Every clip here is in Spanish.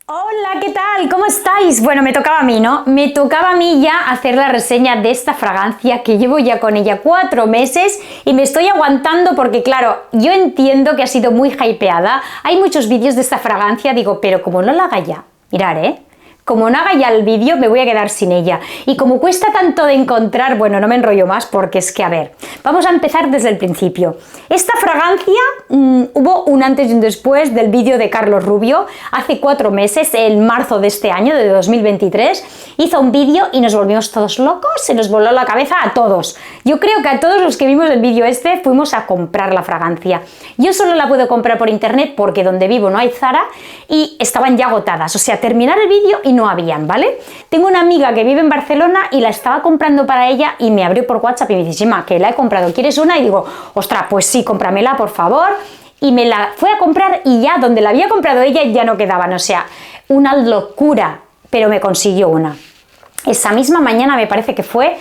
Hola, ¿qué tal? ¿Cómo estáis? Bueno, me tocaba a mí, ¿no? Me tocaba a mí ya hacer la reseña de esta fragancia que llevo ya con ella 4 meses y me estoy aguantando porque, claro, yo entiendo que ha sido muy hypeada. Hay muchos vídeos de esta fragancia, digo, pero como no la haga ya, mirad, como no haga ya el vídeo me voy a quedar sin ella. Y como cuesta tanto de encontrar, bueno, no me enrollo más porque es que, a ver, vamos a empezar desde el principio. Esta fragancia, hubo un antes y un después del vídeo de Carlos Rubio, hace 4 meses, en marzo de este año, de 2023, hizo un vídeo y nos volvimos todos locos, se nos voló la cabeza a todos. Yo creo que a todos los que vimos el vídeo este fuimos a comprar la fragancia. Yo solo la puedo comprar por internet porque donde vivo no hay Zara y estaban ya agotadas, o sea, terminar el vídeo y no habían, ¿vale? Tengo una amiga que vive en Barcelona y la estaba comprando para ella y me abrió por WhatsApp y me dice, Gemma, que la he comprado, ¿quieres una? Y digo, ostras, pues sí, cómpramela, por favor. Y me la fue a comprar y ya donde la había comprado ella ya no quedaban, o sea, una locura, pero me consiguió una. Esa misma mañana me parece que fue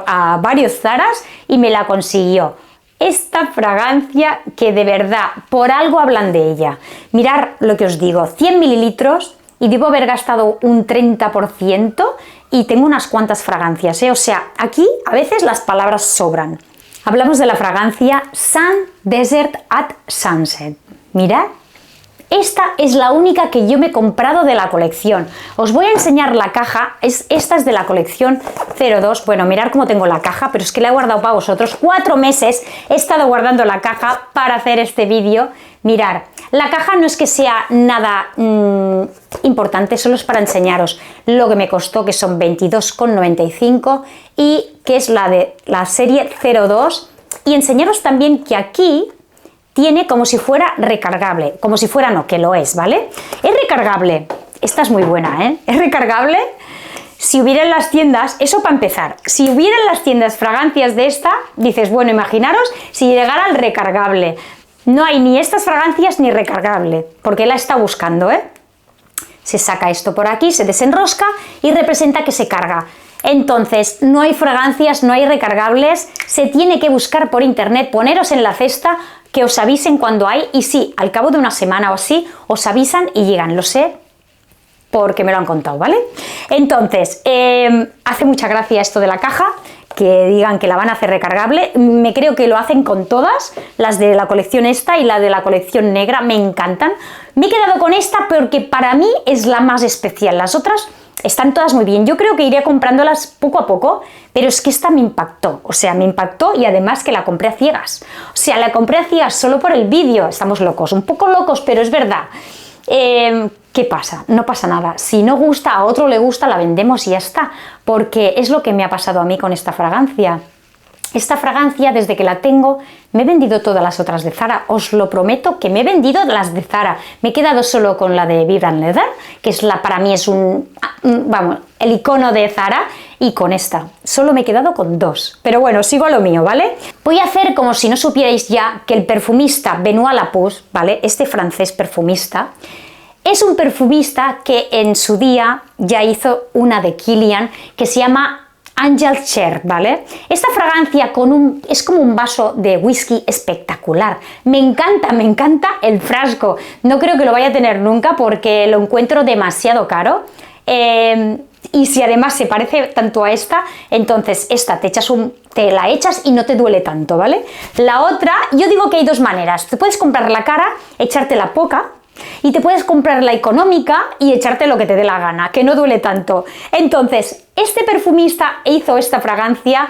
a varios Zaras y me la consiguió. Esta fragancia que de verdad, por algo hablan de ella. Mirad lo que os digo, 100 mililitros y debo haber gastado un 30% y tengo unas cuantas fragancias, O sea, aquí a veces las palabras sobran. Hablamos de la fragancia Sun Desert at Sunset. Mirad. Esta es la única que yo me he comprado de la colección. Os voy a enseñar la caja. Esta es de la colección 02. Bueno, mirad cómo tengo la caja, pero es que la he guardado para vosotros. 4 meses he estado guardando la caja para hacer este vídeo. Mirad, la caja no es que sea nada importante, solo es para enseñaros lo que me costó, que son 22,95 y que es la de la serie 02. Y enseñaros también que aquí tiene como si fuera recargable, como si fuera no, que lo es, ¿vale? Es recargable, esta es muy buena, Es recargable. Si hubiera en las tiendas, eso para empezar, si hubiera en las tiendas fragancias de esta, dices, bueno, imaginaros si llegara al recargable. No hay ni estas fragancias ni recargable, porque la está buscando, Se saca esto por aquí, se desenrosca y representa que se carga. Entonces, no hay fragancias, no hay recargables, se tiene que buscar por internet, poneros en la cesta, que os avisen cuando hay, y sí, al cabo de una semana o así, os avisan y llegan, lo sé, porque me lo han contado, ¿vale? Entonces, hace mucha gracia esto de la caja, que digan que la van a hacer recargable, me creo que lo hacen con todas, las de la colección esta y la de la colección negra, me encantan. Me he quedado con esta porque para mí es la más especial, las otras están todas muy bien, yo creo que iré comprándolas poco a poco, pero es que esta me impactó, o sea, me impactó y además que la compré a ciegas, o sea, la compré a ciegas solo por el vídeo, estamos locos, un poco locos, pero es verdad. ¿Qué pasa? No pasa nada, si no gusta, a otro le gusta, la vendemos y ya está, porque es lo que me ha pasado a mí con esta fragancia. Esta fragancia, desde que la tengo, me he vendido todas las otras de Zara, os lo prometo que me he vendido las de Zara, me he quedado solo con la de Vibrant Leather, que es para mí es vamos, el icono de Zara, y con esta, solo me he quedado con 2, pero bueno, sigo a lo mío, ¿vale? Voy a hacer como si no supierais ya que el perfumista Benoît Lapuce, ¿vale? Este francés perfumista, es un perfumista que en su día ya hizo una de Kilian que se llama Angel Share, ¿vale? Esta fragancia es como un vaso de whisky espectacular. Me encanta el frasco. No creo que lo vaya a tener nunca porque lo encuentro demasiado caro. Y si además se parece tanto a esta, entonces esta te la echas y no te duele tanto, ¿vale? La otra, yo digo que hay 2 maneras. Te puedes comprar la cara, echártela poca, y te puedes comprar la económica y echarte lo que te dé la gana, que no duele tanto. Entonces, este perfumista hizo esta fragancia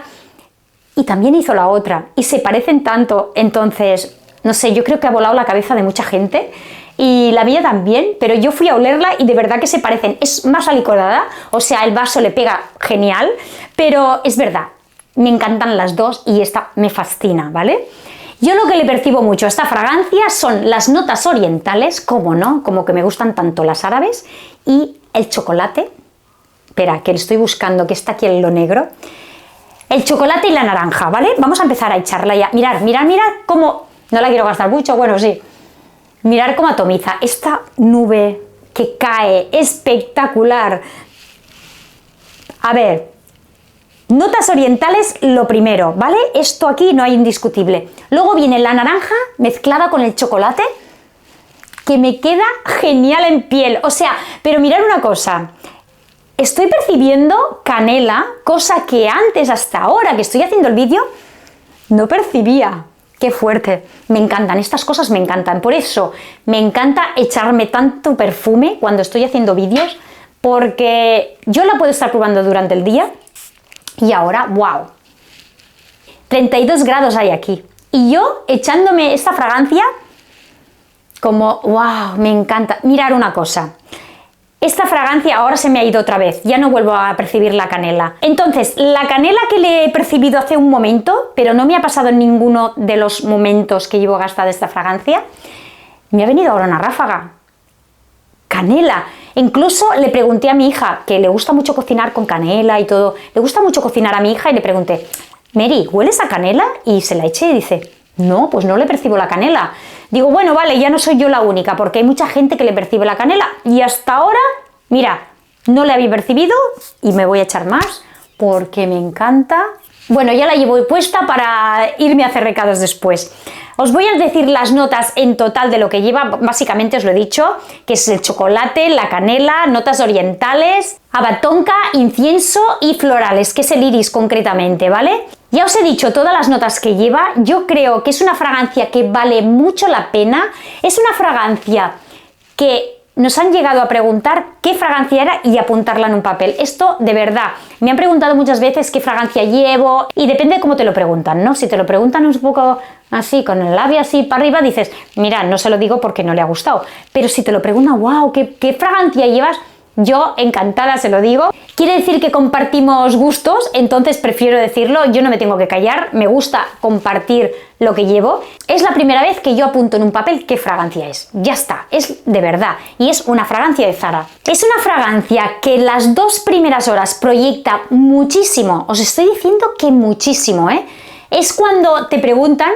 y también hizo la otra, y se parecen tanto, entonces, no sé, yo creo que ha volado la cabeza de mucha gente, y la mía también, pero yo fui a olerla y de verdad que se parecen. Es más alicorada, o sea, el vaso le pega genial, pero es verdad, me encantan las dos y esta me fascina, ¿vale? Yo lo que le percibo mucho a esta fragancia son las notas orientales, como no, como que me gustan tanto las árabes, y el chocolate. Espera, que le estoy buscando, que está aquí en lo negro. El chocolate y la naranja, ¿vale? Vamos a empezar a echarla ya. Mirad cómo... No la quiero gastar mucho, bueno, sí. Mirad cómo atomiza. Esta nube que cae, espectacular. A ver... Notas orientales, lo primero, ¿vale? Esto aquí no hay indiscutible. Luego viene la naranja mezclada con el chocolate. que me queda genial en piel. O sea, pero mirad una cosa, estoy percibiendo canela, cosa que antes, hasta ahora que estoy haciendo el vídeo, no percibía. ¡Qué fuerte! Me encantan, estas cosas me encantan. Por eso me encanta echarme tanto perfume cuando estoy haciendo vídeos, porque yo la puedo estar probando durante el día y ahora, ¡wow! 32 grados hay aquí. Y yo echándome esta fragancia como, ¡wow! Me encanta. Mirad una cosa. Esta fragancia ahora se me ha ido otra vez, ya no vuelvo a percibir la canela. Entonces, la canela que le he percibido hace un momento, pero no me ha pasado en ninguno de los momentos que llevo gastada esta fragancia, me ha venido ahora una ráfaga. Canela. Incluso le pregunté a mi hija, que le gusta mucho cocinar con canela y todo, le gusta mucho cocinar a mi hija y le pregunté, Mary, ¿hueles a canela? Y se la eché y dice, no, pues no le percibo la canela. Digo, bueno, vale, ya no soy yo la única, porque hay mucha gente que le percibe la canela y hasta ahora, mira, no le había percibido y me voy a echar más porque me encanta. Bueno, ya la llevo puesta para irme a hacer recados después. Os voy a decir las notas en total de lo que lleva, básicamente os lo he dicho, que es el chocolate, la canela, notas orientales, abatonca, incienso y florales, que es el iris concretamente, ¿vale? Ya os he dicho todas las notas que lleva, yo creo que es una fragancia que vale mucho la pena, es una fragancia que nos han llegado a preguntar qué fragancia era y apuntarla en un papel. Esto de verdad, me han preguntado muchas veces qué fragancia llevo y depende de cómo te lo preguntan, ¿no? Si te lo preguntan un poco así, con el labio así para arriba, dices, mira, no se lo digo porque no le ha gustado. Pero si te lo preguntan, wow, ¿qué fragancia llevas? Yo encantada se lo digo. Quiere decir que compartimos gustos, entonces prefiero decirlo, yo no me tengo que callar, me gusta compartir lo que llevo. Es la primera vez que yo apunto en un papel qué fragancia es. Ya está, es de verdad. Y es una fragancia de Zara. Es una fragancia que las 2 primeras horas proyecta muchísimo. Os estoy diciendo que muchísimo, ¿eh? Es cuando te preguntan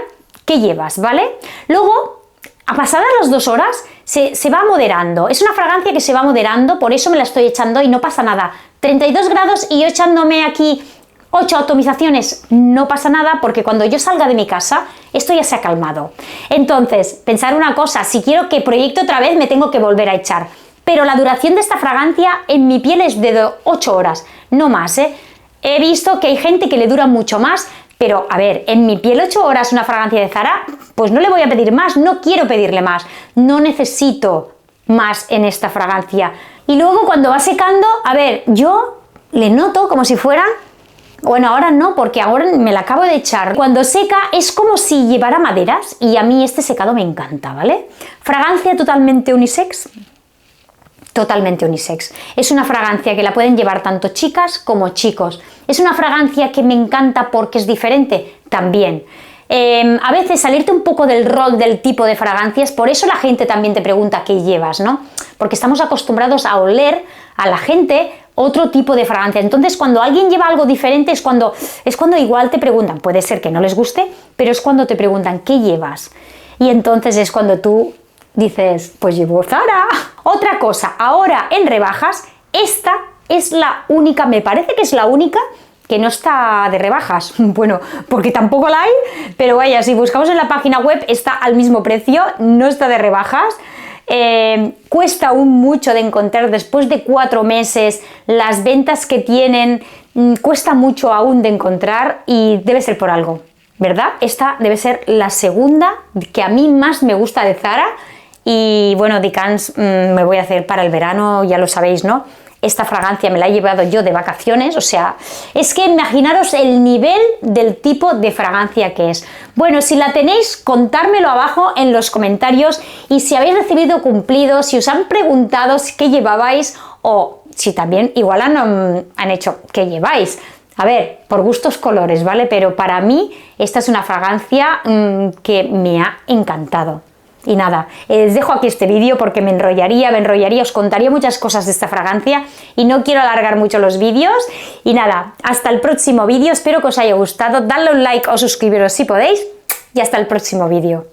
qué llevas, ¿vale? Luego, a pasadas las 2 horas, se va moderando. Es una fragancia que se va moderando, por eso me la estoy echando y no pasa nada. 32 grados y yo echándome aquí 8 atomizaciones, no pasa nada porque cuando yo salga de mi casa, esto ya se ha calmado. Entonces, pensar una cosa, si quiero que proyecte otra vez, me tengo que volver a echar. Pero la duración de esta fragancia en mi piel es de 8 horas, no más, ¿eh? He visto que hay gente que le dura mucho más, pero a ver, en mi piel 8 horas una fragancia de Zara, pues no le voy a pedir más, no quiero pedirle más, no necesito más en esta fragancia. Y luego cuando va secando, a ver, yo le noto como si fuera, bueno, ahora no, porque ahora me la acabo de echar. Cuando seca es como si llevara maderas y a mí este secado me encanta, ¿vale? Fragancia totalmente unisex. Totalmente unisex. Es una fragancia que la pueden llevar tanto chicas como chicos. Es una fragancia que me encanta porque es diferente también. A veces salirte un poco del rol del tipo de fragancias, por eso la gente también te pregunta qué llevas, ¿no? Porque estamos acostumbrados a oler a la gente otro tipo de fragancia. Entonces, cuando alguien lleva algo diferente es cuando igual te preguntan, puede ser que no les guste, pero es cuando te preguntan qué llevas. Y entonces es cuando tú dices, pues llevo Zara. Otra cosa, ahora en rebajas, esta es la única, me parece que es la única que no está de rebajas. Bueno, porque tampoco la hay, pero vaya, si buscamos en la página web está al mismo precio, no está de rebajas. Cuesta aún mucho de encontrar después de 4 meses, las ventas que tienen, cuesta mucho aún de encontrar y debe ser por algo, ¿verdad? Esta debe ser la segunda que a mí más me gusta de Zara. Y bueno, Dicans me voy a hacer para el verano, ya lo sabéis, ¿no? Esta fragancia me la he llevado yo de vacaciones, o sea, es que imaginaros el nivel del tipo de fragancia que es. Bueno, si la tenéis, contármelo abajo en los comentarios y si habéis recibido cumplidos, si os han preguntado qué llevabais o si también igual han hecho qué lleváis. A ver, por gustos colores, ¿vale? Pero para mí esta es una fragancia que me ha encantado. Y nada, les dejo aquí este vídeo porque me enrollaría, os contaría muchas cosas de esta fragancia y no quiero alargar mucho los vídeos. Y nada, hasta el próximo vídeo, espero que os haya gustado, dadle un like o suscribiros si podéis y hasta el próximo vídeo.